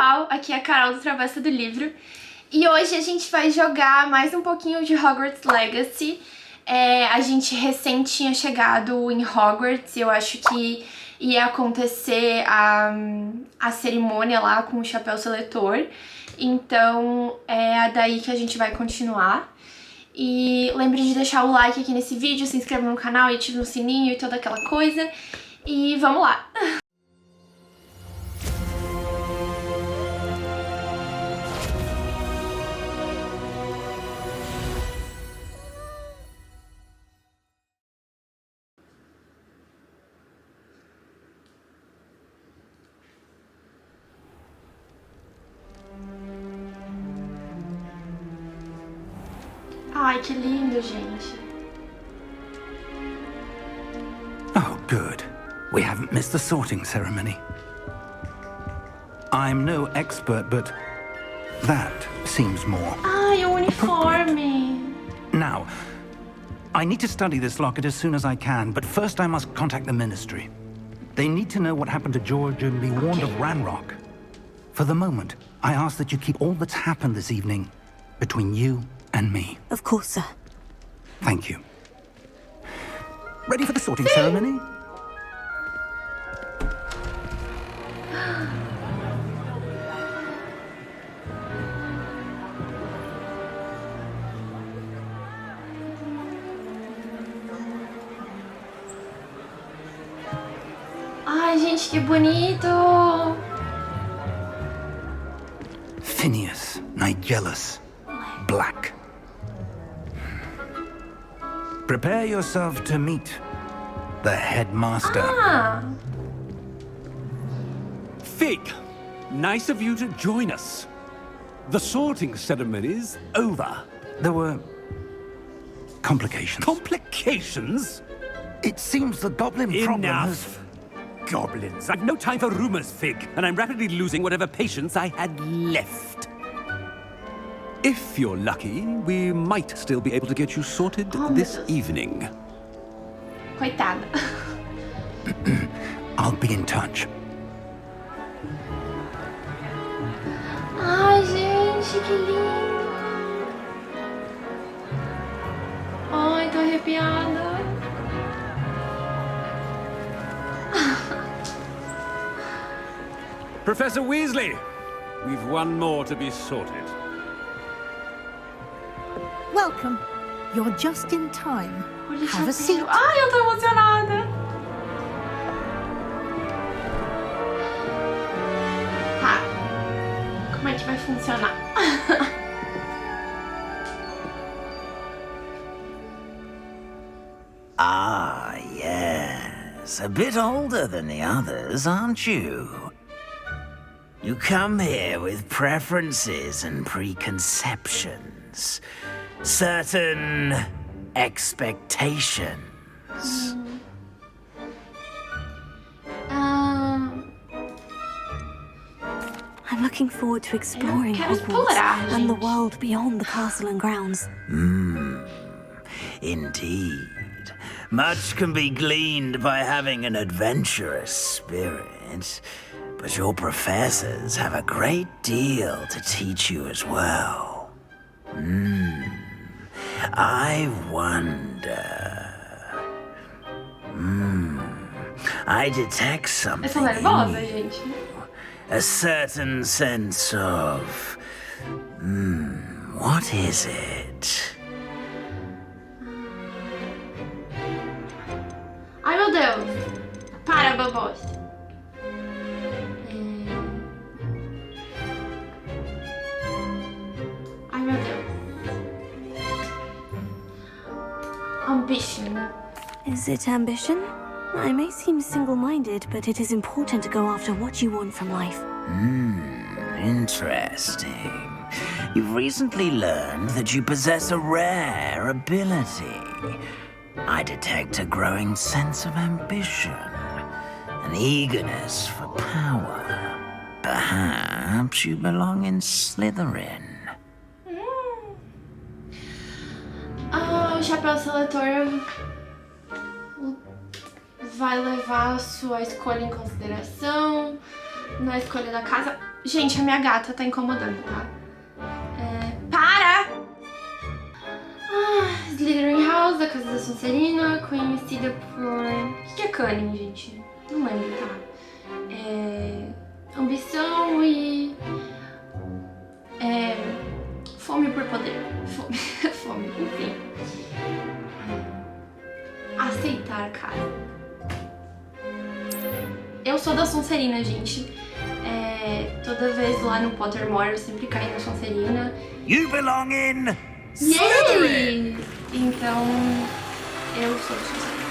pessoal, aqui é a Carol do Travessa do Livro e hoje a gente vai jogar mais um pouquinho de Hogwarts Legacy. A gente recém tinha chegado em Hogwarts e eu acho que ia acontecer a cerimônia lá com o chapéu seletor, então é daí que a gente vai continuar. E lembre de deixar o like aqui nesse vídeo, se inscreva no canal e ative o sininho e toda aquela coisa. E vamos lá! Ai, que lindo, gente. Oh, good. We haven't missed the sorting ceremony. I'm no expert, but that seems more Ai, o uniforme. Now, I need to study this locket as soon as I can, but first I must contact the Ministry. They need to know what happened to George and be warned of Ranrock. For the moment, I ask that you keep all that's happened this evening between you and me. Of course, sir. Thank you. Ready for the sorting ceremony? Ai, gente, que bonito. Phineas, Nigellus, Black. Prepare yourself to meet the headmaster. Ah, Fig, nice of you to join us. The sorting ceremony's over. There were complications. Complications? It seems the goblin problem has... Enough. Goblins. I've no time for rumors, Fig, and I'm rapidly losing whatever patience I had left. If you're lucky, we might still be able to get you sorted this evening. coitada. I'll be in touch. Ai, gente, que lindo. Ai, tô arrepiada. Professor Weasley, we've one more to be sorted. Welcome. You're just in time. Olha, Have a chapéu. seat. Ai, eu tô emocionada. Tá. Como é que vai funcionar? Ah, yes. A bit older than the others, aren't you? You come here with preferences and preconceptions. Certain expectations. I'm looking forward to exploring quero Hogwarts explorar, and the gente. world beyond the castle and grounds. Indeed. Much can be gleaned by having an adventurous spirit, but your professors have a great deal to teach you as well. I wonder... I detect Eu something tô nervosa, in you. gente. A certain sense of... what is it? Ai, meu Deus. Para, babos. Ai, meu Deus. Ambition. Is it ambition? I may seem single-minded, but it is important to go after what you want from life. Interesting. You've recently learned that you possess a rare ability. I detect a growing sense of ambition, an eagerness for power. Perhaps you belong in Slytherin. O chapéu seletor vai levar a sua escolha em consideração na escolha da casa. Gente, a minha gata tá incomodando, tá? Para! Slytherin House, a Casa da Sonserina, conhecida por... O que é cunning, gente? Não lembro, tá? Ambição e... fome por poder. Fome, enfim. Aceitar, cara. Eu sou da Sonserina, gente. Toda vez lá no Pottermore eu sempre caio na Sonserina. You belong in Yay! Então, eu sou da Sonserina.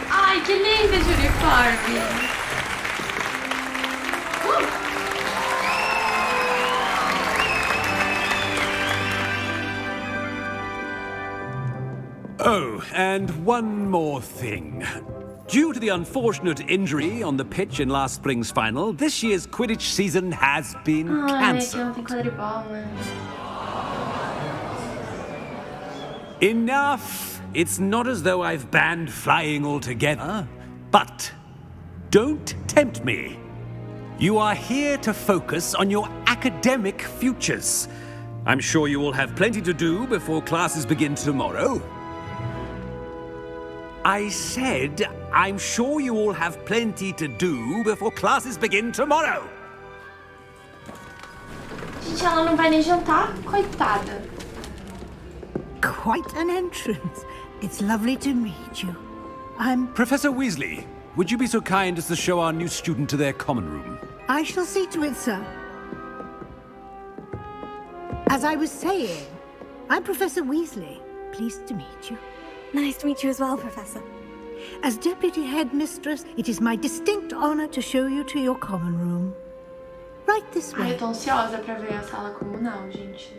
Ai, que linda esse uniforme! Oh, and one more thing. Due to the unfortunate injury on the pitch in last spring's final, this year's Quidditch season has been Ai, que não cancelled. tem quadribol, né? Enough! It's not as though I've banned flying altogether, but don't tempt me. You are here to focus on your academic futures. I'm sure you will have plenty to do before classes begin tomorrow. I said, I'm sure you all have plenty to do before classes begin tomorrow. Gente, ela não vai nem jantar? Coitada. Quite an entrance. It's lovely to meet you. I'm... Professor Weasley, would you be so kind as to show our new student to their common room? I shall see to it, sir. As I was saying, I'm Professor Weasley. Pleased to meet you. Nice to meet you as well, Professor. As Deputy Headmistress, it is my distinct honor to show you to your common room. Right this Ai, eu way. tô ansiosa pra ver a sala comunal, gente.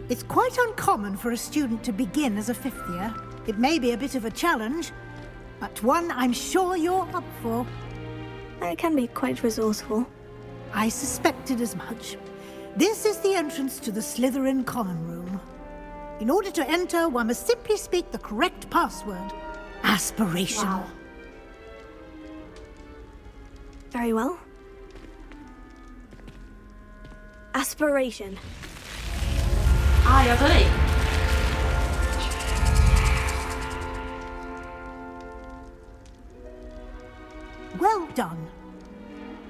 It's quite uncommon for a student to begin as a fifth year. It may be a bit of a challenge, but one I'm sure you're up for. I can be quite resourceful. I suspected as much. This is the entrance to the Slytherin common room. In order to enter, one must simply speak the correct password. Aspiration. Wow. Very well. Aspiration. Ai, adorei. Well done.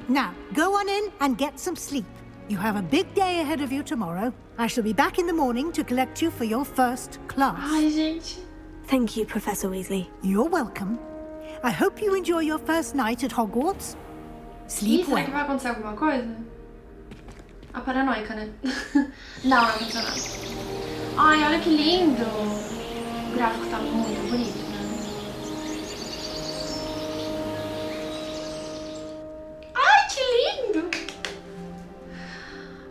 Now, go on in and get some sleep. You have a big day ahead of you tomorrow. I shall be back in the morning to collect you for your first class. Ai, gente. Thank you, Professor Weasley. You're welcome. I hope you enjoy your first night at Hogwarts. Ih, Sleep será que well. vai acontecer alguma coisa? A paranoica, né? Não, não aconteceu nada. Ai, olha que lindo. O gráfico tá muito bonito, né? Ai, que lindo!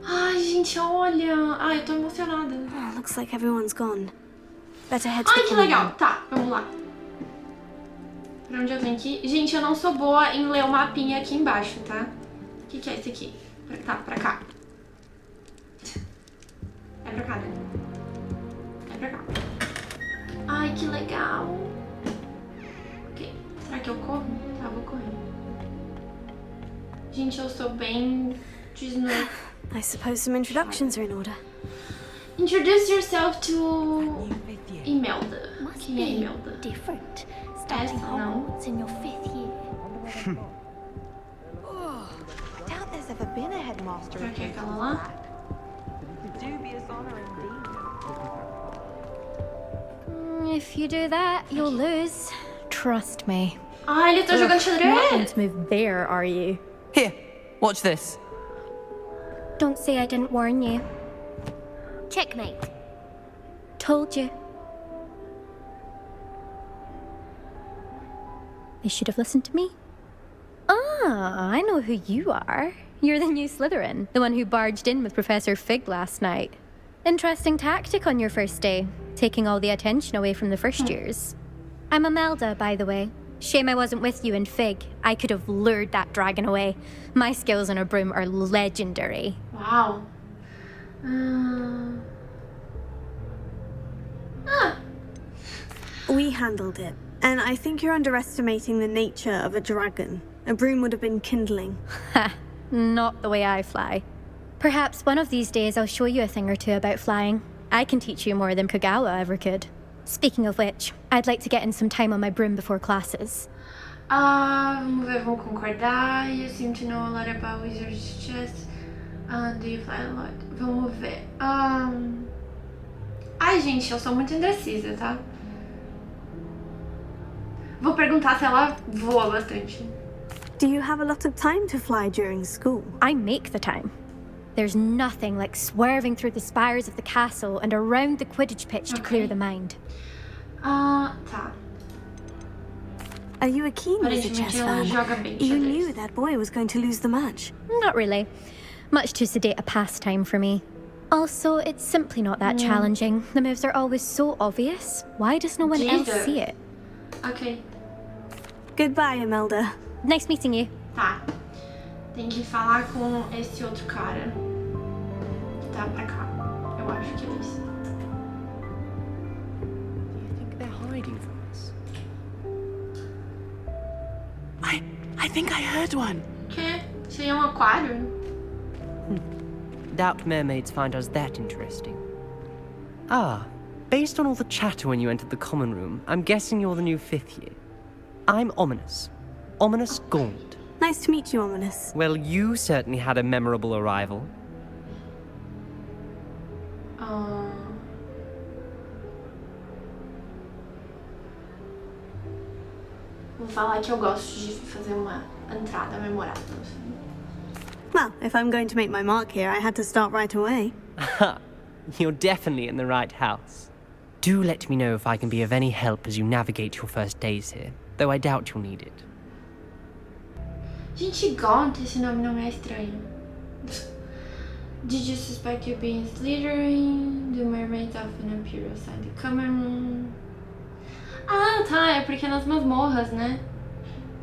Ai, gente, olha. Ai, eu tô emocionada. Oh, looks like everyone's gone. Better head to Ai, the que common legal. room. Tá, vamos lá. Pra onde eu tenho que ir? Gente, eu não sou boa em ler o mapinha aqui embaixo, tá? O que é esse aqui? Tá, pra cá. É pra cá, né? É pra cá. Ai, que legal. Ok. Será que eu corro? Tá, vou correr. Gente, eu sou bem... I suppose some introductions are in order. Introduce yourself to... Imelda. Quem é Imelda? Different. Essa não. Hogwarts in your 5th year. I doubt there's ever been a headmaster Será que é aquela lá? dubious honor indeed. If you do that, you'll lose. Trust me. Ai, ele tá jogando Not xadrez. going to move there, are you? Here, watch this. Don't say I didn't warn you. Checkmate. Told you. They should have listened to me. Ah, I know who you are. You're the new Slytherin, the one who barged in with Professor Fig last night. Interesting tactic on your first day, taking all the attention away from the first years. I'm Imelda, by the way. Shame I wasn't with you in Fig. I could have lured that dragon away. My skills on a broom are legendary. Uau. We handled it, and I think you're underestimating the nature of a dragon. A broom would have been kindling. Ha! Not the way I fly. Perhaps one of these days I'll show you a thing or two about flying. I can teach you more than Kagawa ever could. Speaking of which, I'd like to get in some time on my broom before classes. Vamos ver, vamos concordar. You seem to know a lot about wizards chess. Do you fly a lot? Vamos ver. Ai, gente, eu sou muito indecisa, tá? Vou perguntar se ela voa bastante. Do you have a lot of time to fly during school? I make the time. There's nothing like swerving through the spires of the castle and around the Quidditch pitch to clear the mind. Tá. Are you a keen wizard chess fan? You knew that boy was going to lose the match. Not really. Much too sedate a pastime for me. Also, it's simply not that challenging. The moves are always so obvious. Why does no one else see it? Ok. Goodbye, Imelda. Nice meeting you. Tá. Tem que falar com esse outro cara. Que tá pra cá. Eu acho que é isso. I think they're hiding from us. I think I heard one. Que? Seria aquário? Doubt mermaids find us that interesting. Ah, based on all the chatter when you entered the common room, I'm guessing you're the new 5th year. I'm Ominous. Ominous Gaunt. Nice to meet you, Ominous. Well, you certainly had a memorable arrival. Vou falar que eu gosto de fazer uma entrada memorável. Well, if I'm going to make my mark here, I had to start right away. You're definitely in the right house. Do let me know if I can be of any help as you navigate your first days here, though I doubt you'll need it. Gente, Gaunt, esse nome não é estranho. Did you suspect you being Slytherin? Do mermaids often appear outside the common room? Ah, tá, é porque nas masmorras, né?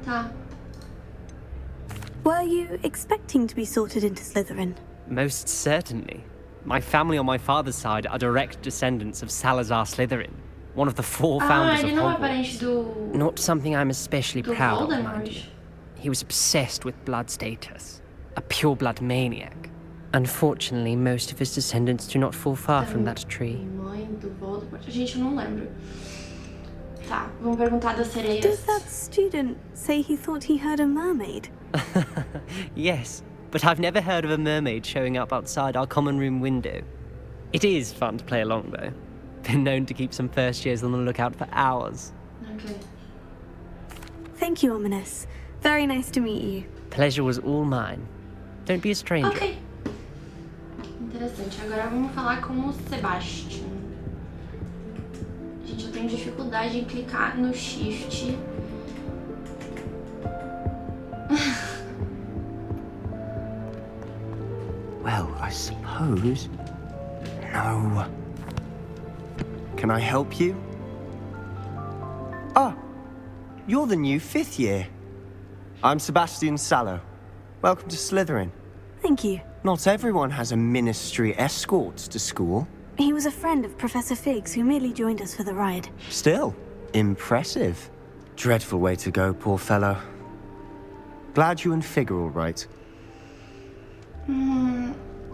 Tá. Were you expecting to be sorted into Slytherin? Most certainly. My family on my father's side are direct descendants of Salazar Slytherin, one of the 4 founders of ele não é Hogwarts. parente do... Not something I'm especially do proud of, mind Voldemort. you. He was obsessed with blood status, a pure-blood maniac. Unfortunately, most of his descendants do not fall far from that tree. Mãe do Voldemort. Gente, eu não lembro. Tá, vamos perguntar das sereias. Does that student say he thought he heard a mermaid? Yes, but I've never heard of a mermaid showing up outside our common room window. It is fun to play along, though. Been known to keep some first years on the lookout for hours. Ok. Thank you, Ominous. Very nice to meet you. Pleasure was all mine. Don't be a stranger. Ok. Interessante. Agora vamos falar com o Sebastian. Gente, eu tenho dificuldade em clicar no shift. Well, I suppose... No. Can I help you? Ah, you're the new 5th year. I'm Sebastian Sallow. Welcome to Slytherin. Thank you. Not everyone has a ministry escort to school. He was a friend of Professor Fig's who merely joined us for the ride. Still, impressive. Dreadful way to go, poor fellow. Glad you and Fig are all right.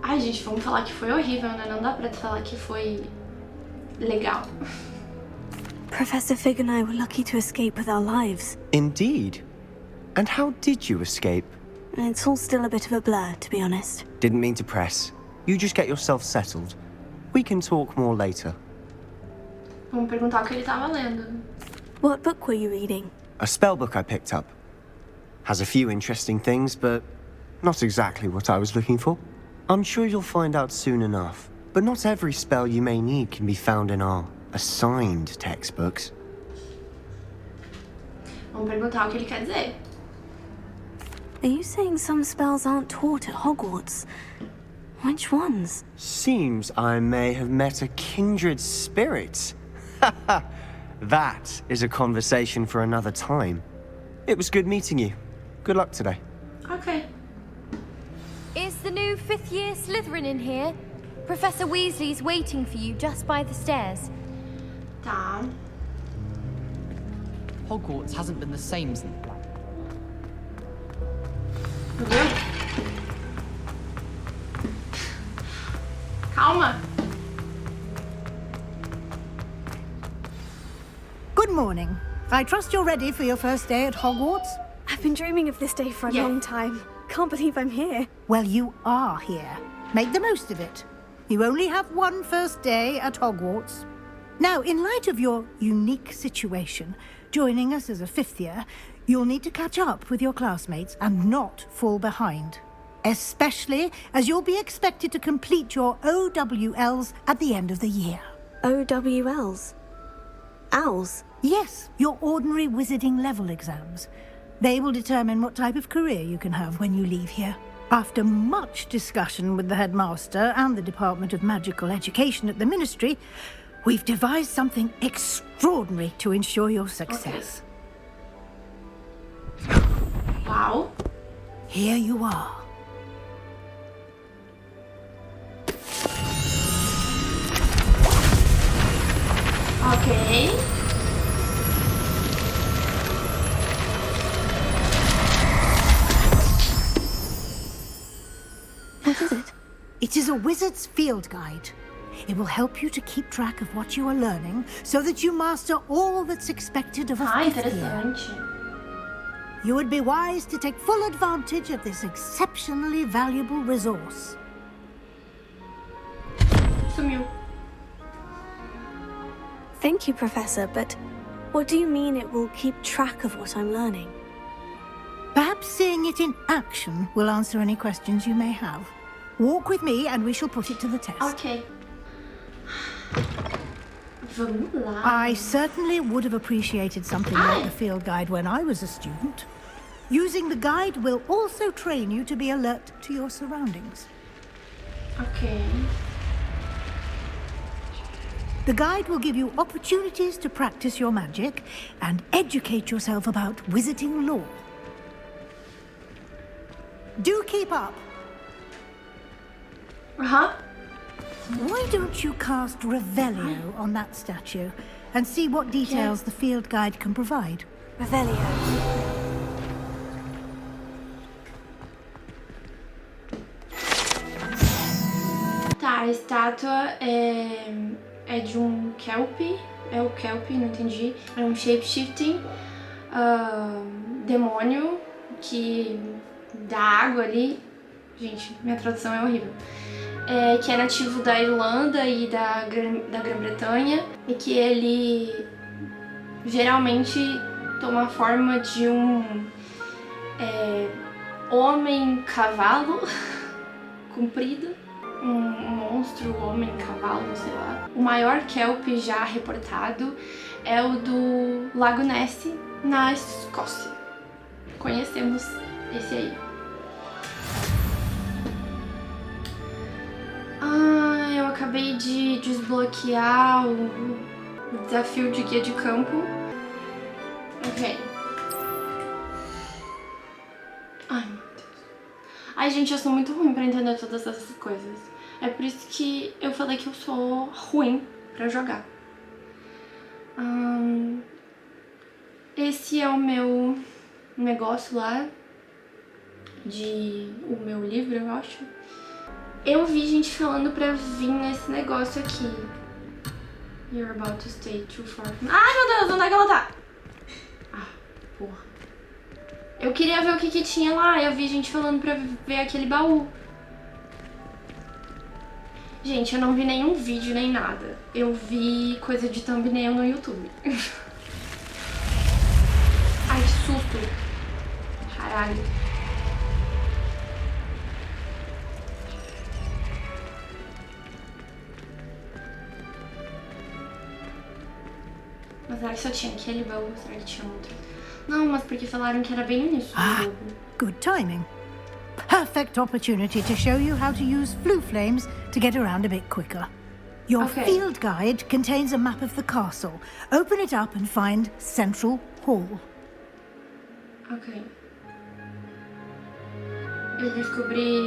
Ai, gente, vamos falar que foi horrível, né? Não dá pra falar que foi legal. Professor Fig and I were lucky to escape with our lives. Indeed. And how did you escape? It's all still a bit of a blur, to be honest. Didn't mean to press. You just get yourself settled. We can talk more later. Vamos perguntar o que ele tava lendo. What book were you reading? A spell book I picked up. Has a few interesting things, but not exactly what I was looking for. I'm sure you'll find out soon enough. But not every spell you may need can be found in our assigned textbooks. Vamos perguntar o que ele quer dizer. Are you saying some spells aren't taught at Hogwarts? Which ones? Seems I may have met a kindred spirit. That is a conversation for another time. It was good meeting you. Good luck today. Ok. Is the new 5th year Slytherin in here? Professor Weasley's waiting for you just by the stairs. Tá. Hogwarts hasn't been the same since... Calma. Good morning. I trust you're ready for your first day at Hogwarts? I've been dreaming of this day for a long time. Can't believe I'm here. Well, you are here. Make the most of it. You only have one first day at Hogwarts. Now, in light of your unique situation, joining us as a fifth year, you'll need to catch up with your classmates and not fall behind. Especially as you'll be expected to complete your OWLs at the end of the year. OWLs? Owls? Yes, your ordinary wizarding level exams. They will determine what type of career you can have when you leave here. After much discussion with the headmaster and the Department of Magical Education at the Ministry, we've devised something extraordinary to ensure your success. Okay. Wow. Here you are. Ok. What is it? It is a wizard's field guide. It will help you to keep track of what you are learning so that you master all that's expected of a fifth year. You would be wise to take full advantage of this exceptionally valuable resource. Sumiu. Thank you, Professor, but what do you mean it will keep track of what I'm learning? Perhaps seeing it in action will answer any questions you may have. Walk with me and we shall put it to the test. Ok. Vamos lá. I certainly would have appreciated something like the field guide when I was a student. Using the guide will also train you to be alert to your surroundings. Ok. The guide will give you opportunities to practice your magic and educate yourself about wizarding lore. Do keep up. Why don't you cast Revelio on that statue and see what details the field guide can provide? Revelio. Tá, a estátua é de um Kelp. É o Kelp, não entendi. É um shape-shifting demônio que dá água ali. Gente, minha tradução é horrível. Que é nativo da Irlanda e da Grã-Bretanha. E que ele geralmente toma a forma de um homem-cavalo comprido. Um monstro, homem-cavalo, sei lá. O maior Kelp já reportado é o do Lago Ness, na Escócia. Conhecemos esse aí. Eu acabei de desbloquear o desafio de guia de campo. Ok. Ai, meu Deus. Ai, gente, eu sou muito ruim pra entender todas essas coisas. É por isso que eu falei que eu sou ruim pra jogar. Esse é o meu negócio lá. O meu livro, eu acho. Eu vi gente falando pra vir nesse negócio aqui. You're about to stay too far from... Ai, meu Deus, onde é que ela tá? Ah, porra. Eu queria ver o que tinha lá. Eu vi gente falando pra ver aquele baú. Gente, eu não vi nenhum vídeo nem nada. Eu vi coisa de thumbnail no YouTube. Ai, que susto. Caralho. Mas será que só tinha aquele baú? Será que tinha outro? Não, mas porque falaram que era bem no início do jogo. Good timing. Perfect opportunity to show you how to use flue flames to get around a bit quicker. Your field guide contains a map of the castle. Open it up and find Central Hall. Ok. Eu descobri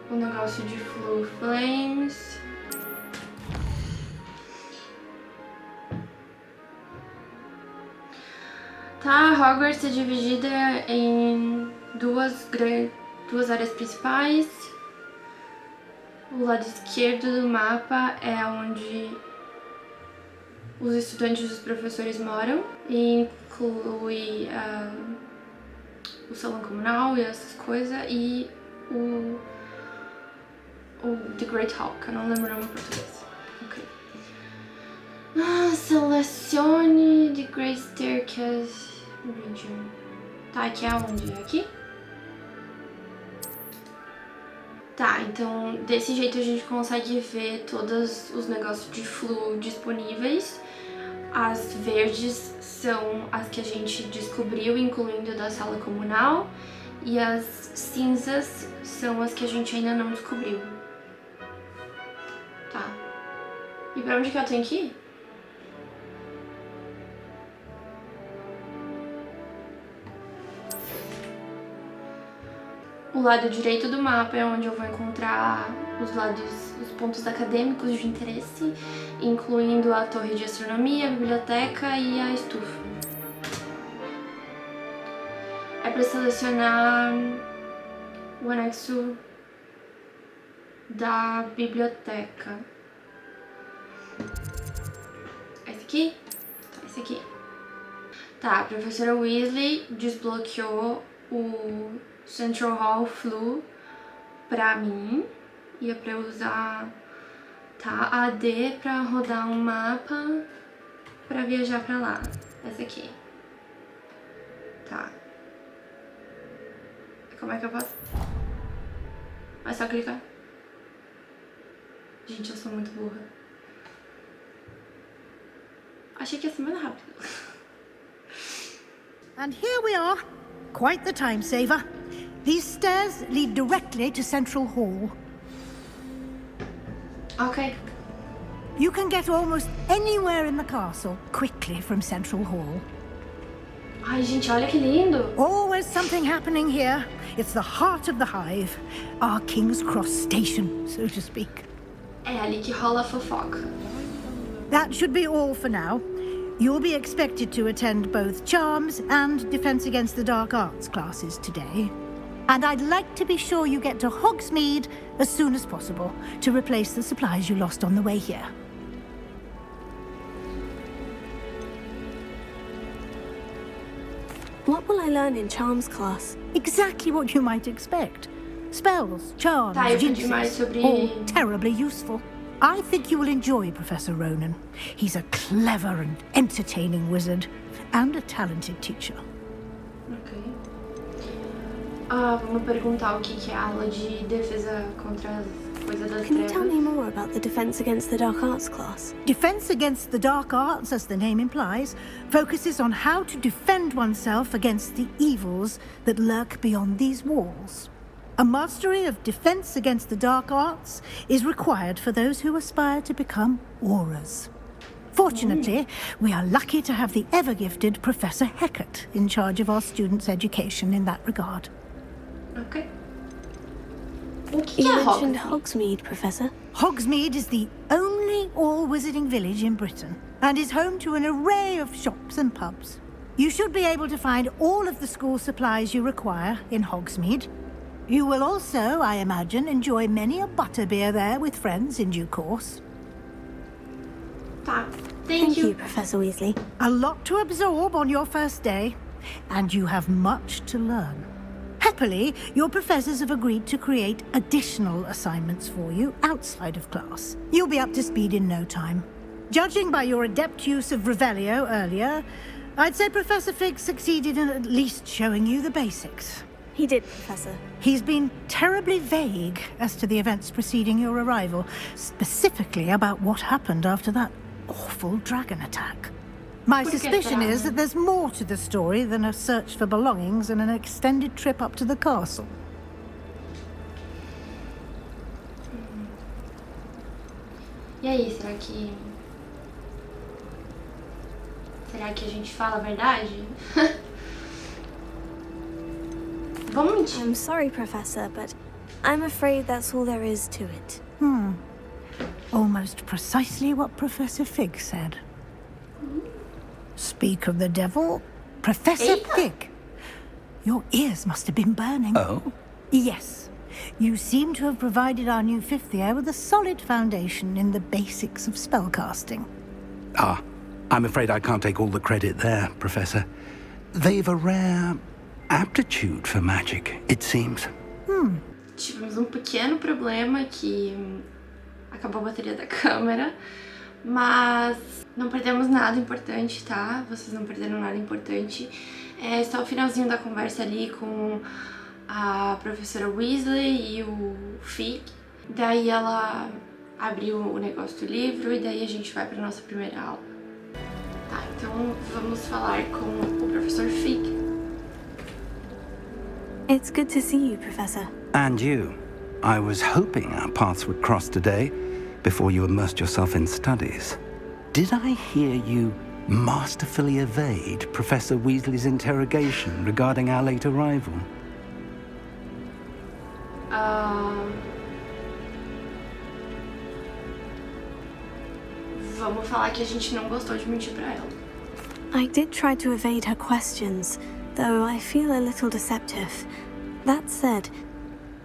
o negócio de flue flames. Tá, Hogwarts é dividida em duas áreas principais. O lado esquerdo do mapa é onde os estudantes e os professores moram. E inclui o salão comunal e essas coisas. E o The Great Hall, que eu não lembro o nome em português. Ok. Selecione The Great Staircase Region. Tá, aqui é onde? Aqui? Tá, então desse jeito a gente consegue ver todos os negócios de flu disponíveis. As verdes são as que a gente descobriu, incluindo da sala comunal. E as cinzas são as que a gente ainda não descobriu. Tá. E pra onde que eu tenho que ir? O lado direito do mapa é onde eu vou encontrar os pontos acadêmicos de interesse, incluindo a torre de astronomia, a biblioteca e a estufa. É para selecionar o anexo da biblioteca. Esse aqui? Tá, esse aqui. Tá, a professora Weasley desbloqueou o Central Hall Flu pra mim. E é pra eu usar, tá, a D pra rodar um mapa pra viajar pra lá. Essa aqui. Tá. Como é que eu faço? É só clicar. Gente, eu sou muito burra. Achei que ia ser mais rápido. And here we are. Quite the time saver. These stairs lead directly to Central Hall. Ok. You can get almost anywhere in the castle quickly from Central Hall. Ai, gente, olha que lindo. Always something happening here. It's the heart of the hive. Our King's Cross station, so to speak. É ali que rola a fofoca. That should be all for now. You'll be expected to attend both Charms and Defense Against the Dark Arts classes today. And I'd like to be sure you get to Hogsmeade as soon as possible to replace the supplies you lost on the way here. What will I learn in Charms class? Exactly what you might expect. Spells, charms, Tá, eu pedi mais jinxes, sobre... all terribly useful. I think you will enjoy Professor Ronan. He's a clever and entertaining wizard, and a talented teacher. Ok. Vamos perguntar o que é a aula de defesa contra as coisas das Can you tell trevas. me more about the Defense Against the Dark Arts class? Defense Against the Dark Arts, as the name implies, focuses on how to defend oneself against the evils that lurk beyond these walls. A mastery of Defense Against the Dark Arts is required for those who aspire to become Aurors. Fortunately, we are lucky to have the ever-gifted Professor Hecat in charge of our students' education in that regard. Ok. O que You é mentioned Hogsmeade? Hogsmeade, Professor. Hogsmeade is the only all-wizarding village in Britain and is home to an array of shops and pubs. You should be able to find all of the school supplies you require in Hogsmeade. You will also, I imagine, enjoy many a butterbeer there with friends in due course. Tá. Thank you, Professor Weasley. A lot to absorb on your first day, and you have much to learn. Happily, your professors have agreed to create additional assignments for you outside of class. You'll be up to speed in no time. Judging by your adept use of Revelio earlier, I'd say Professor Fig succeeded in at least showing you the basics. He did, Professor. He's been terribly vague as to the events preceding your arrival, specifically about what happened after that awful dragon attack. My suspicion is that there's more to the story than a search for belongings and an extended trip up to the castle. E aí, será que a gente fala a verdade? Vamos mentir. I'm sorry, Professor, but I'm afraid that's all there is to it. Almost precisely what Professor Fig said. Speak of the devil, Professor Fig, your ears must have been burning. Oh? Yes. You seem to have provided our new fifth year with a solid foundation in the basics of spellcasting. Ah, I'm afraid I can't take all the credit there, Professor. They've a rare aptitude for magic, it seems. Tivemos um pequeno problema que acabou a bateria da câmera, mas não perdemos nada importante, tá? Vocês não perderam nada importante. É só o finalzinho da conversa ali com a professora Weasley e o Fig. Daí ela abriu o negócio do livro e daí a gente vai para nossa primeira aula. Tá, então vamos falar com o professor Fig. It's good to see you, Professor. And you. I was hoping our paths would cross today, before you immersed yourself in studies. Did I hear you masterfully evade Professor Weasley's interrogation regarding our late arrival? Vamos falar que a gente não gostou de mentir pra ela. I did try to evade her questions, though I feel a little deceptive. That said,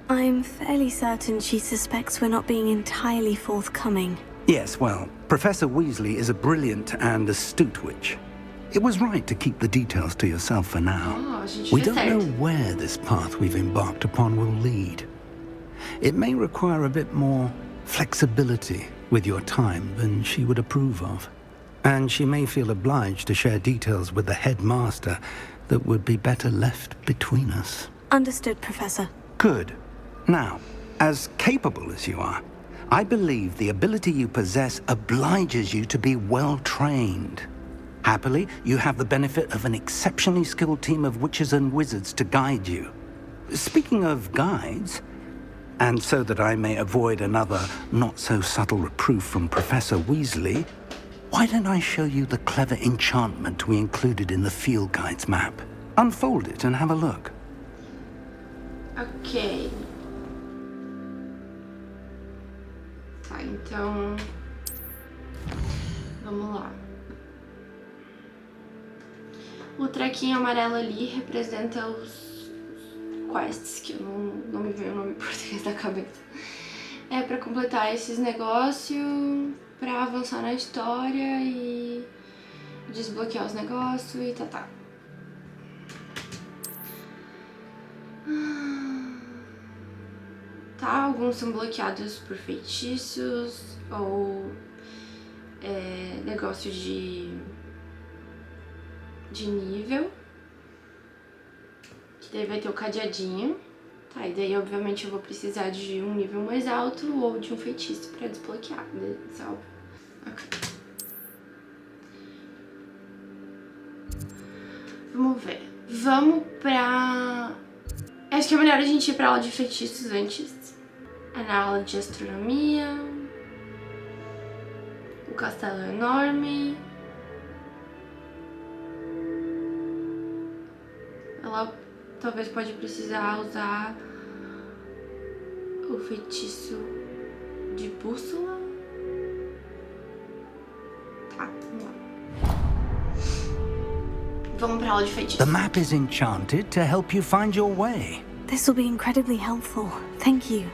I'm fairly certain she suspects we're not being entirely forthcoming. Yes, well, Professor Weasley is a brilliant and astute witch. It was right to keep the details to yourself for now. We don't know where this path we've embarked upon will lead. It may require a bit more flexibility with your time than she would approve of. And she may feel obliged to share details with the headmaster that would be better left between us. Understood, Professor. Good. Now, as capable as you are, I believe the ability you possess obliges you to be well trained. Happily, you have the benefit of an exceptionally skilled team of witches and wizards to guide you. Speaking of guides, and so that I may avoid another not-so-subtle reproof from Professor Weasley, why don't I show you the clever enchantment we included in the field guide's map? Unfold it and have a look. Ok. Tá, então... Vamos lá. O trequinho amarelo ali representa os quests, que eu não me veio o nome em português da cabeça. É pra completar esses negócios, pra avançar na história e desbloquear os negócios e tá. Tá, alguns são bloqueados por feitiços ou negócio de nível. Que daí vai ter o cadeadinho. Tá, e daí obviamente eu vou precisar de um nível mais alto ou de um feitiço pra desbloquear, né? Isso é óbvio. Ok. Vamos ver. Vamos pra... Acho que é melhor a gente ir pra aula de feitiços antes. É na aula de astronomia. O castelo é enorme. Ela talvez pode precisar usar o feitiço de bússola. Tá, vamos lá. Vamos pra aula de feitiços. The map is enchanted to help you find your way. This will be incredibly helpful. Thank you.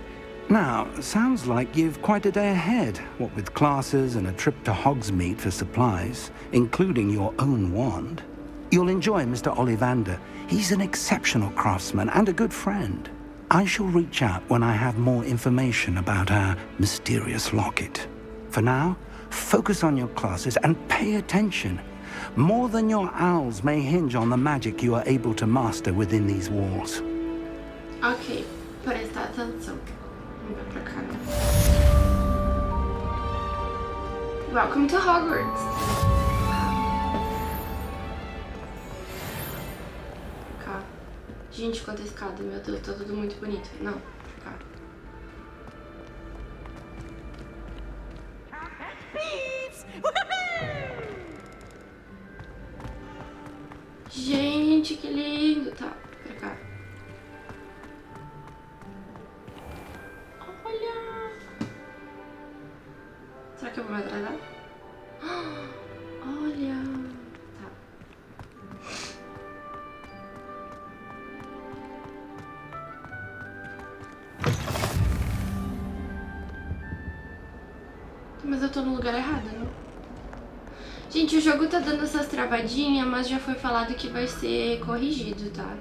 Now, sounds like you've quite a day ahead, what with classes and a trip to Hogsmeade for supplies, including your own wand. You'll enjoy Mr. Ollivander. He's an exceptional craftsman and a good friend. I shall reach out when I have more information about our mysterious locket. For now, focus on your classes and pay attention. More than your owls may hinge on the magic you are able to master within these walls. Ok, prestar atenção. Vamos ver pra cá. Welcome to Hogwarts. Cá. Gente, quanta escada, meu Deus, tá tudo muito bonito. Não, pra cá. Gente, que lindo. Tá, pra cá. Olha. Será que eu vou me atrasar? Olha. Tá. eu tô no lugar errado, né? Gente, o jogo tá dando essas travadinhas, mas já foi falado que vai ser corrigido, tá?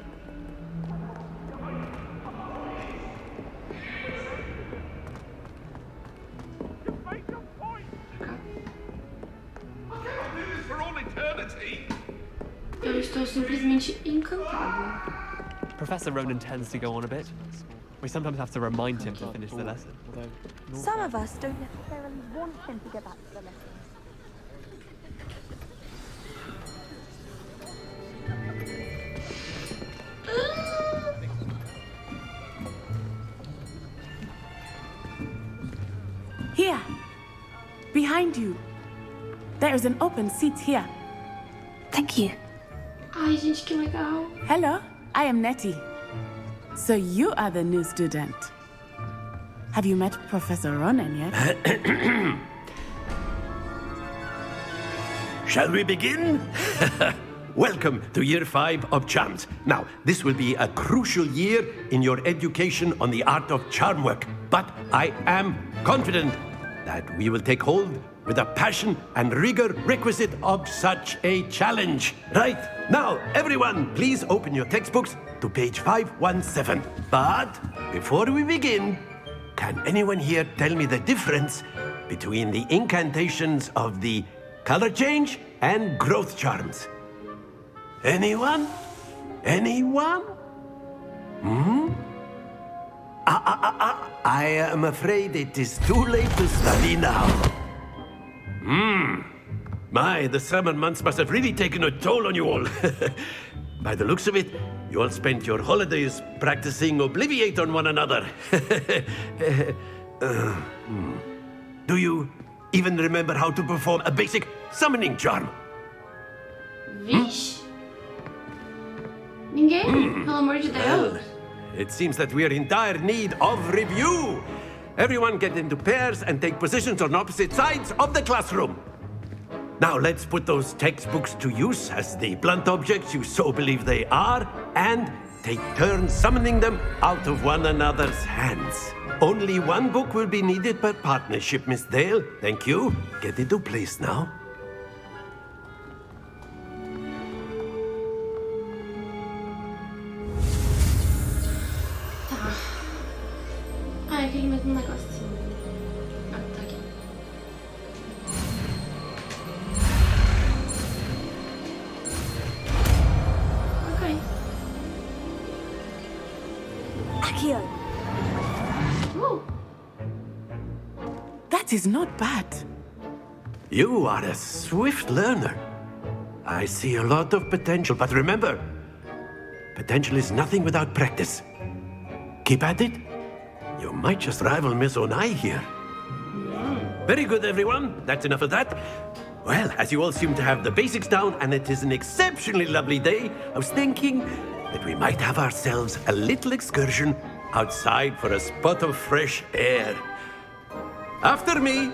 Eu estou simplesmente encantada. Professor Ronan tends to go on a bit. We sometimes have to remind him to finish the lesson. Some of us don't necessarily want him to get back to the lesson. Here. Behind you. There is an open seat here. Thank you. Ai, gente, que legal. Hello, I am Nettie. So you are the new student. Have you met Professor Ronan yet? Shall we begin? Welcome to Year 5 of Charms. Now, this will be a crucial year in your education on the art of charm work. But I am confident that we will take hold with the passion and rigor requisite of such a challenge. Right, now, everyone, please open your textbooks to page 517. But before we begin, can anyone here tell me the difference between the incantations of the color change and growth charms? Anyone? Anyone? I am afraid it is too late to study now. My, the summer months must have really taken a toll on you all. By the looks of it, you all spent your holidays practicing Obliviate on one another. Do you even remember how to perform a basic summoning charm? Vixe. Ninguém? Pelo amor de Deus. Well, it seems that we are in dire need of review. Everyone get into pairs and take positions on opposite sides of the classroom. Now let's put those textbooks to use as the blunt objects you so believe they are, and take turns summoning them out of one another's hands. Only one book will be needed per partnership, Miss Dale. Thank you. Get into place now. Ah, é aquele mesmo negocinho. Ah, tá aqui. Ok. Accio. That is not bad. You are a swift learner. I see a lot of potential, but remember, potential is nothing without practice. Keep at it. You might just rival Miss Onai here. Very good, everyone. That's enough of that. Well, as you all seem to have the basics down, and it is an exceptionally lovely day, I was thinking that we might have ourselves a little excursion outside for a spot of fresh air. After me.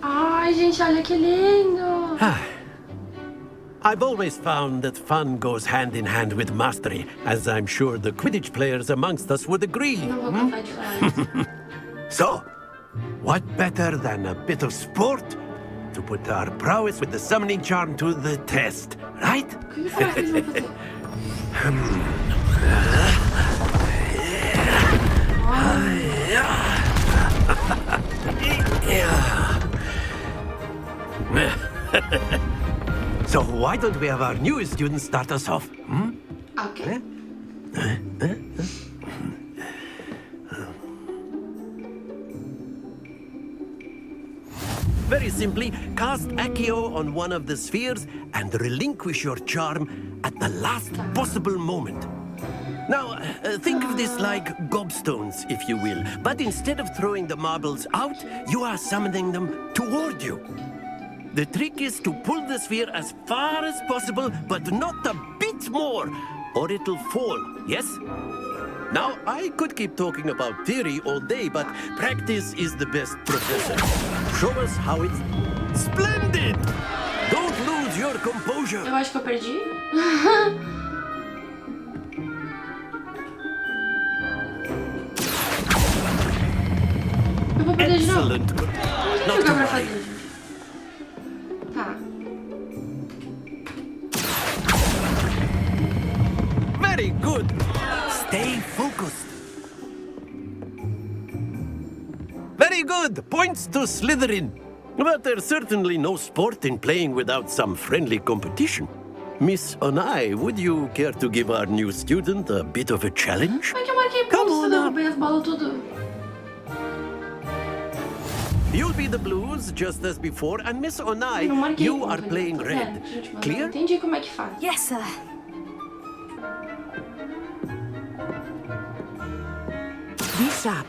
Ai, gente, olha que lindo. I've always found that fun goes hand in hand with mastery, as I'm sure the Quidditch players amongst us would agree. Não vou cansar de falar isso. So, what better than a bit of sport to put our prowess with the summoning charm to the test, right? O que será que eles vão fazer? So why don't we have our newest student start us off? Ok. Very simply, cast Accio on one of the spheres and relinquish your charm at the last possible moment. Now, think of this like gobstones, if you will. But instead of throwing the marbles out, you are summoning them toward you. The trick is to pull the sphere as far as possible, but not a bit more, or it'll fall, yes? Now, I could keep talking about theory all day, but practice is the best professor. Show us how it's splendid! Don't lose your composure! Eu acho que eu perdi. vou perder de novo. Excellent. Não tem jogar pra fazer. Tá. Very good. Stay focused. Very good. Points to Slytherin. But there's certainly no sport in playing without some friendly competition. Miss Onai, would you care to give our new student a bit of a challenge? Como é que eu marquei pontos se eu derrubei as bolas tudo? You'll be the blues just as before, and Miss Onai, you are playing red. Clear? Entendi como é que faz. Yes, sir. Be sharp.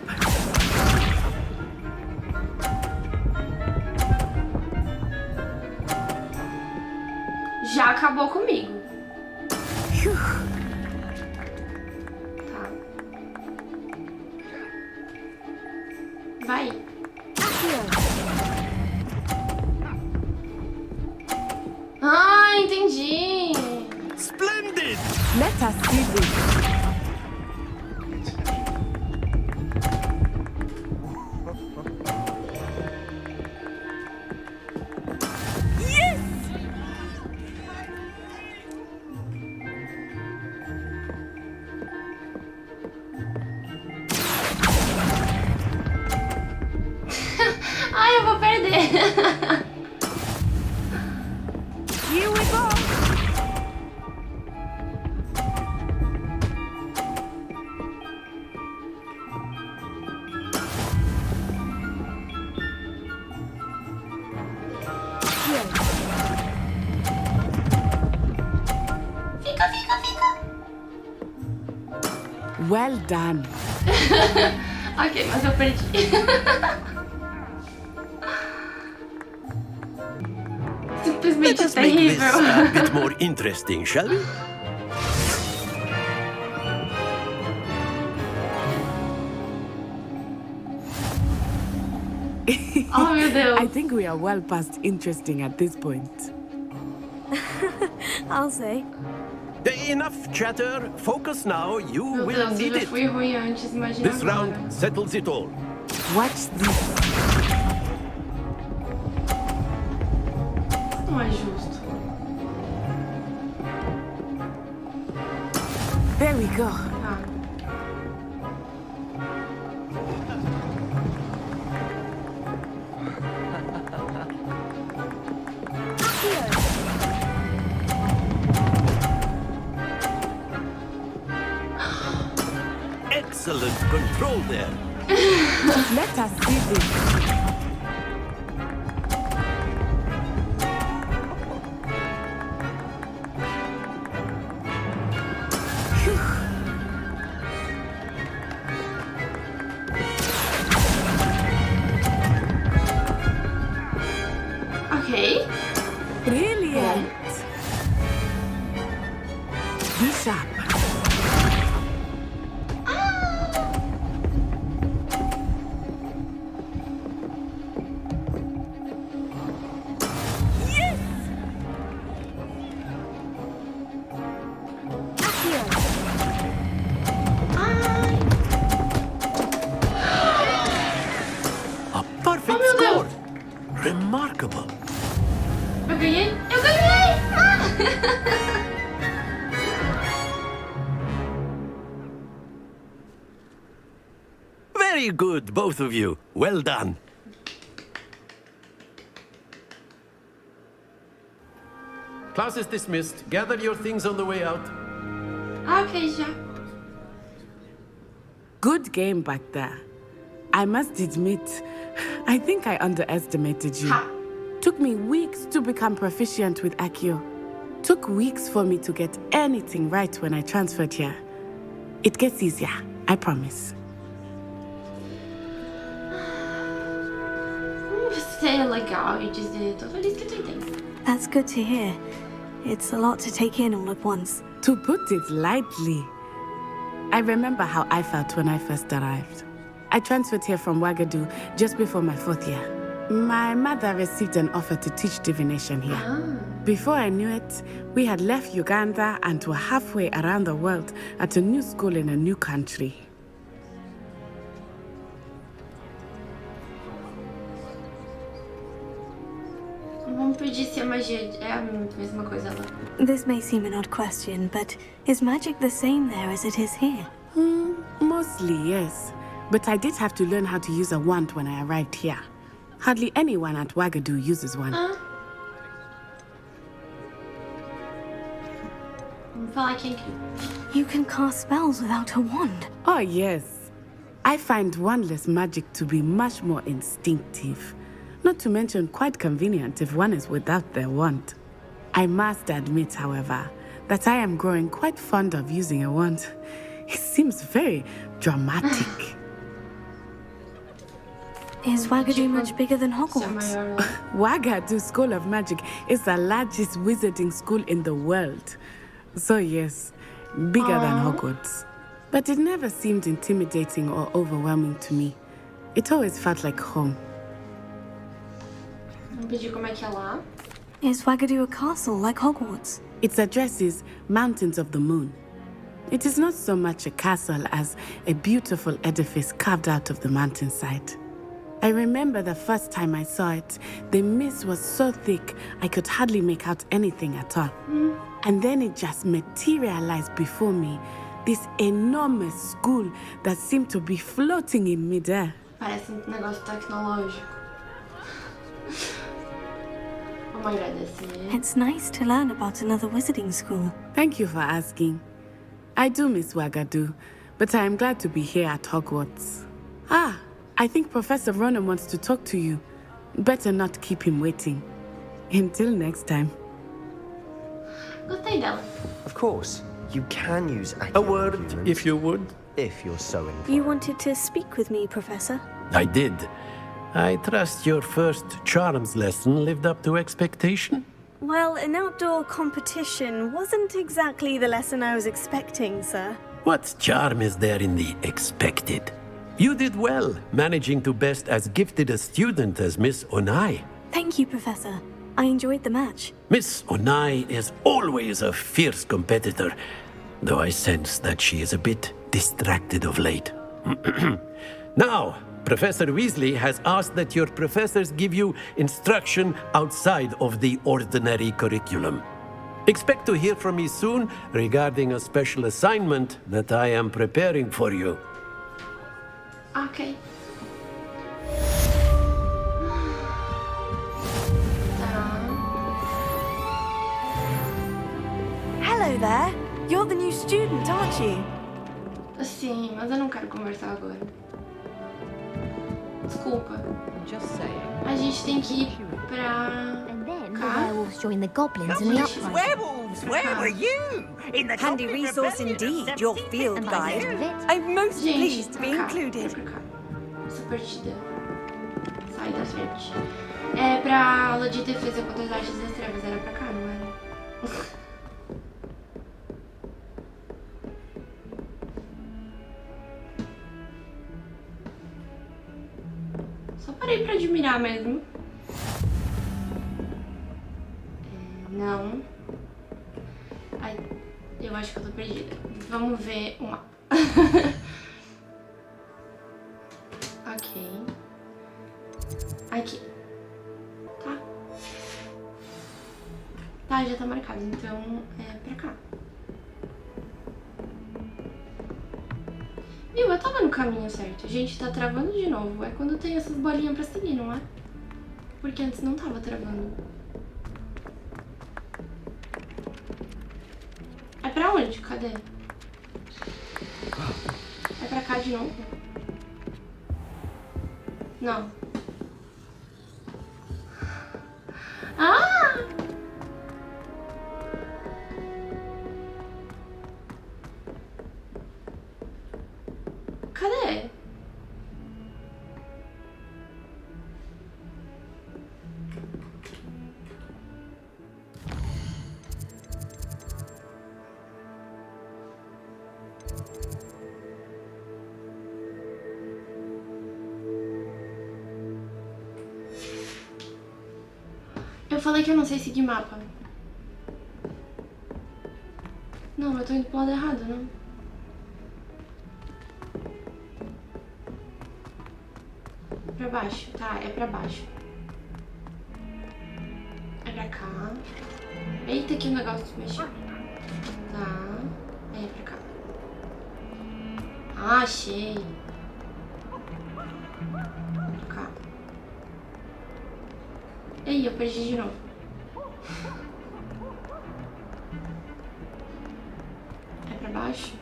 Já acabou comigo. Tá. Vai. Ah, entendi. Splendid! Let us see this. Ai, eu vou perder. Here we go. Fica. Well done. Ok, mas eu perdi. Simplesmente Let's make this terrível. a bit more interesting, shall we? Oh, meu Deus. I think we are well past interesting at this point. I'll say. Enough chatter. Focus now. You Meu will Deus, eu need já it. fui ruim antes, imagina This agora. round settles it all. Watch this. Não é justo. There we go. Tá. Excellent control there. Let us see this. Ok. Brilliant. Be sharp. A perfect meu score. Deus. Remarkable. Eu ganhei? Eu ganhei! Ah! Very good, both of you. Well done. Class is dismissed. Gather your things on the way out. Ah, ok, já. Good game back there. I must admit, I think I underestimated you. Ha. Took me weeks to become proficient with Accio. Took weeks for me to get anything right when I transferred here. It gets easier, I promise. Você é legal e dizer, tô feliz que tu entende. That's good to hear. It's a lot to take in all at once. To put it lightly, I remember how I felt when I first arrived. I transferred here from Wagadu just before my 4th year. My mother received an offer to teach divination here. Before I knew it, we had left Uganda and were halfway around the world at a new school in a new country. Vamos pedir se a magia é a mesma coisa lá. This may seem an odd question, but is magic the same there as it is here? Mostly, yes. But I did have to learn how to use a wand when I arrived here. Hardly anyone at Wagadu uses one. Vamos falar quem que... You can cast spells without a wand. Oh, yes. I find wandless magic to be much more instinctive. Not to mention quite convenient if one is without their wand. I must admit, however, that I am growing quite fond of using a wand. It seems very dramatic. Is Wagadu much bigger than Hogwarts? Wagadu School of Magic is the largest wizarding school in the world. So yes, bigger than Hogwarts. But it never seemed intimidating or overwhelming to me. It always felt like home. Is Wagadu a castle like Hogwarts? Its address is Mountains of the Moon. It is not so much a castle as a beautiful edifice carved out of the mountainside. I remember the first time I saw it, the mist was so thick I could hardly make out anything at all. And then it just materialized before me, this enormous school that seemed to be floating in midair. Parece negócio tecnológico. Vamos agradecer. It's nice to learn about another wizarding school. Thank you for asking. I do miss Wagadu, but I am glad to be here at Hogwarts. I think Professor Ronan wants to talk to you. Better not keep him waiting. Until next time. Gostei dela. Of course, you can use A word, if you would. If you're so inclined. You wanted to speak with me, Professor? I did. I trust your first charms lesson lived up to expectation? Well, an outdoor competition wasn't exactly the lesson I was expecting, sir. What charm is there in the expected? You did well, managing to best as gifted a student as Miss Onai. Thank you, Professor. I enjoyed the match. Miss Onai is always a fierce competitor, though I sense that she is a bit distracted of late. Now, Professor Weasley has asked that your professors give you instruction outside of the ordinary curriculum. Expect to hear from me soon regarding a special assignment that I am preparing for you. Ok. Hello there. You're the new student, aren't you? Sim, mas eu não quero conversar agora. Desculpa. A gente tem que ir pra cá. Werewolves join the goblins in the uprising. Werewolves! Where were you? In the Handy Goblin resource Rebellion indeed, your field guide. I'm most pleased to be included. Essa partida. Sai da frente. É pra aula de defesa contra as artes das trevas. Era pra cá, não era? Só parei pra admirar mesmo. Não. Ai, eu acho que eu tô perdida. Vamos ver o mapa. Ok. Aqui. Tá. Tá, já tá marcado. Então, é pra cá. Viu? Eu tava no caminho certo. Gente, tá travando de novo. É quando tem essas bolinhas pra seguir, não é? Porque antes não tava travando. É pra onde? Cadê? É pra cá de novo? Não. Ah! Cadê? Eu falei que eu não sei seguir mapa. Não, eu tô indo pro lado errado, não? Pra baixo, tá, é pra baixo. pra cá. Eita, que o negócio mexeu. Tá. Aí pra cá. Ah, achei. Pra cá. Ei, eu perdi de novo. É pra baixo?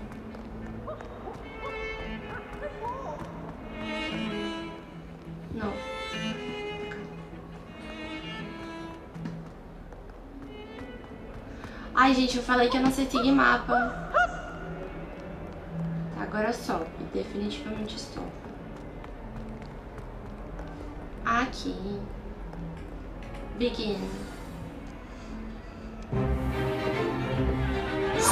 Não. Ai, gente, eu falei que eu não sei seguir mapa. Tá, agora sobe. Definitivamente sobe. Aqui. Begin. Is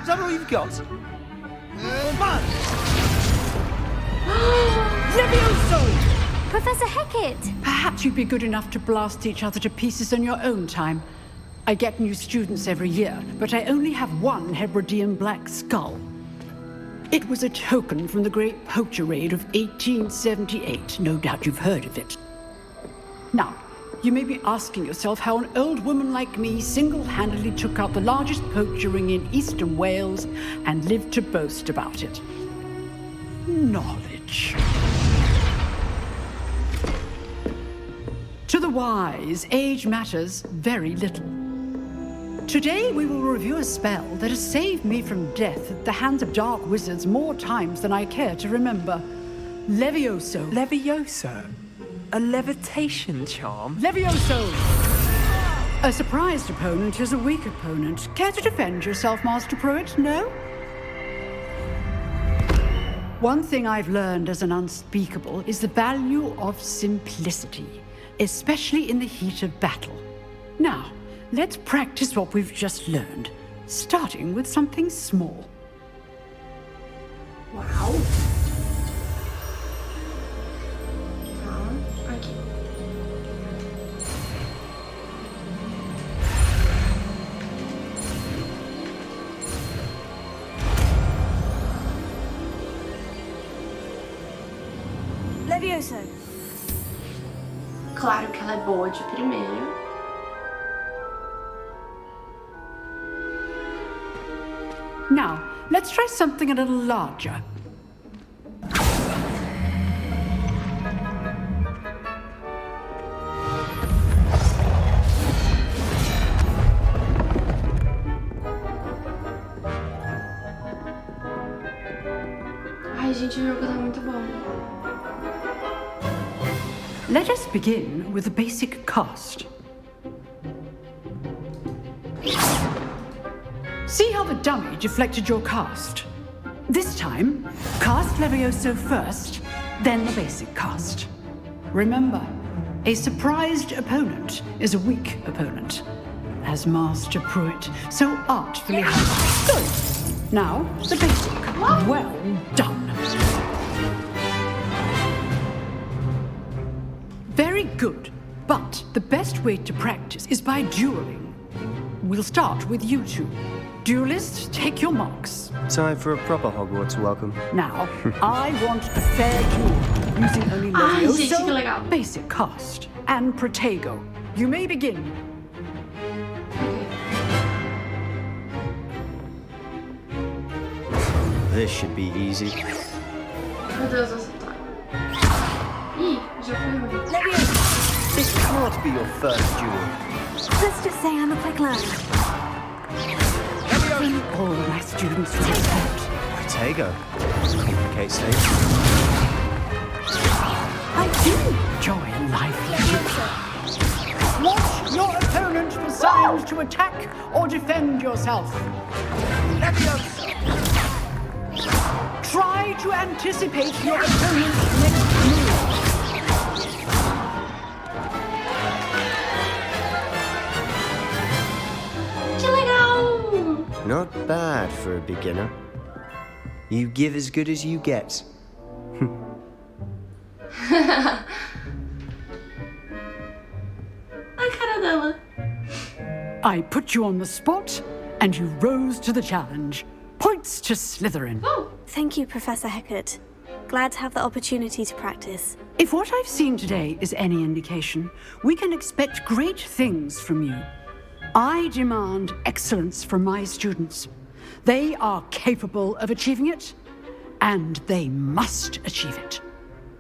that all you've got? Levioso! Professor Hecat! Perhaps you'd be good enough to blast each other to pieces on your own time. I get new students every year, but I only have one Hebridean black skull. It was a token from the Great Poacher Raid of 1878. No doubt you've heard of it. Now, you may be asking yourself how an old woman like me single-handedly took out the largest poacher ring in eastern Wales and lived to boast about it. Knowledge. To the wise, age matters very little. Today we will review a spell that has saved me from death at the hands of dark wizards more times than I care to remember. Levioso. Levioso? A levitation charm? Levioso! A surprised opponent is a weak opponent. Care to defend yourself, Master Pruitt? No? One thing I've learned as an unspeakable is the value of simplicity, especially in the heat of battle. Now, let's practice what we've just learned, starting with something small. Wow. Aqui. Levioso. Claro que ela é boa de primeiro. Now, let's try something a little larger. Ai, gente, o jogo tá muito bom. Let us begin with the basic cast. See how the dummy deflected your cast? This time, cast Levioso first, then the basic cast. Remember, a surprised opponent is a weak opponent, as Master Pruitt so artfully has. Good. Now, the basic. Well done. Very good. But the best way to practice is by dueling. We'll start with you two. Duelists, take your marks. Time for a proper Hogwarts welcome. Now, I want a fair duel, using only Levioso, basic cast, and Protego. You may begin. This should be easy. Meu Deus, você tá. Ih, já foi ruim. This can't be your first duel. Let's just say I'm a quick learner. All my students report. Protego. Complicates things. I do enjoy life. Watch your opponent for signs to attack or defend yourself. Try to anticipate your opponent's next move. Not bad for a beginner. You give as good as you get. A cara dela. I put you on the spot, and you rose to the challenge. Points to Slytherin. Thank you, Professor Hecat. Glad to have the opportunity to practice. If what I've seen today is any indication, we can expect great things from you. I demand excellence from my students. They are capable of achieving it, and they must achieve it.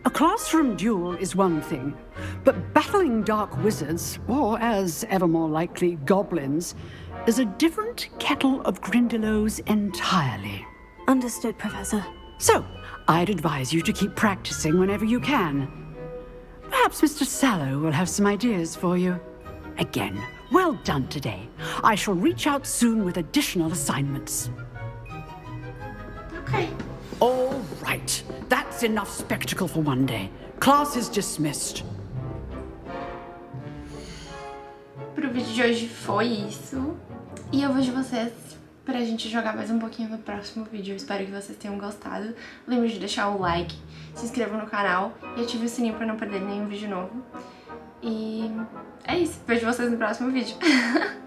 A classroom duel is one thing, but battling dark wizards, or as ever more likely, goblins, is a different kettle of Grindylows entirely. Understood, Professor. So, I'd advise you to keep practicing whenever you can. Perhaps Mr. Sallow will have some ideas for you. Again, well done today. I shall reach out soon with additional assignments. Okay. All right. That's enough spectacle for one day. Class is dismissed. Pro vídeo de hoje foi isso. E eu vejo vocês pra gente jogar mais um pouquinho no próximo vídeo. Eu espero que vocês tenham gostado. Lembre de deixar o like, se inscreva no canal e ative o sininho pra não perder nenhum vídeo novo. E é isso. Vejo vocês no próximo vídeo.